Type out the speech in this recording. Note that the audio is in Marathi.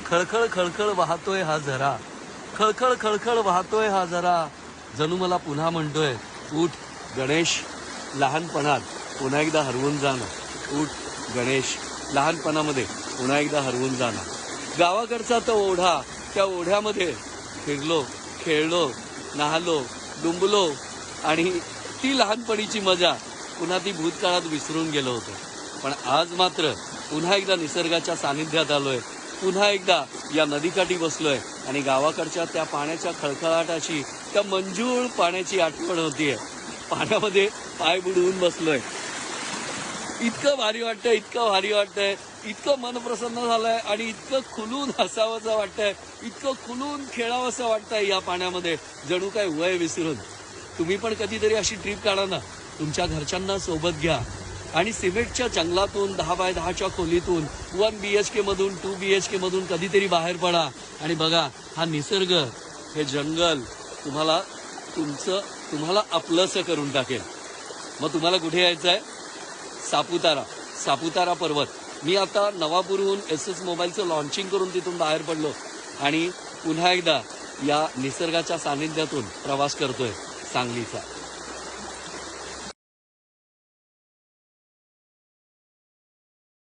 खळखळ खळखळ वाहतोय हा झरा, खळखळ खळखळ वाहतोय हा झरा, जणू मला पुन्हा म्हणतोय उठ गणेश लहानपणात पुन्हा एकदा हरवून जाणं, उठ गणेश लहानपणामध्ये पुन्हा एकदा हरवून जाणं. गावाकडचा तो ओढा, त्या ओढ्यामध्ये फिरलो, खेळलो, नाहलो, डुंबलो आणि ती लहानपणीची मजा पुन्हा ती भूतकाळात विसरून गेलो होतो. पण आज मात्र पुन्हा एकदा निसर्गाच्या सानिध्यात आलोय, पुन्हा एकदा या नदीकाठी बसलोय आणि गावाकडच्या त्या पाण्याच्या खळखळाटाची, त्या मंजूळ पाण्याची आठवण होतीये. पाण्यामध्ये पाय बुडवून बसलोय. इतकं भारी वाटतंय, इतकं भारी वाटतंय, इतकं मन प्रसन्न झालंय आणि इतकं खुलून हसावंसं वाटतंय, इतकं खुलून खेळावंसं वाटतंय या पाण्यामध्ये, जणू काय वय विसरून. तुम्ही पण कधीतरी अशी ट्रिप काढा ना, तुमच्या घरच्यांना सोबत घ्या आणि सिमेंटच्या जंगलातून 10x10च्या खोलीतून 1 BHK मधून 2 BHK मधून कधीतरी बाहेर पडा आणि बघा हा निसर्ग, हे जंगल तुम्हाला आपलंसं करून टाकेल. मग तुम्हाला कुठे यायचं आहे? सापुतारा पर्वत. मी आता नवापूरहून SS मोबाईलचं लॉन्चिंग करून तिथून बाहेर पडलो आणि पुन्हा एकदा या निसर्गाच्या सानिध्यातून प्रवास करतोय सांगलीचा.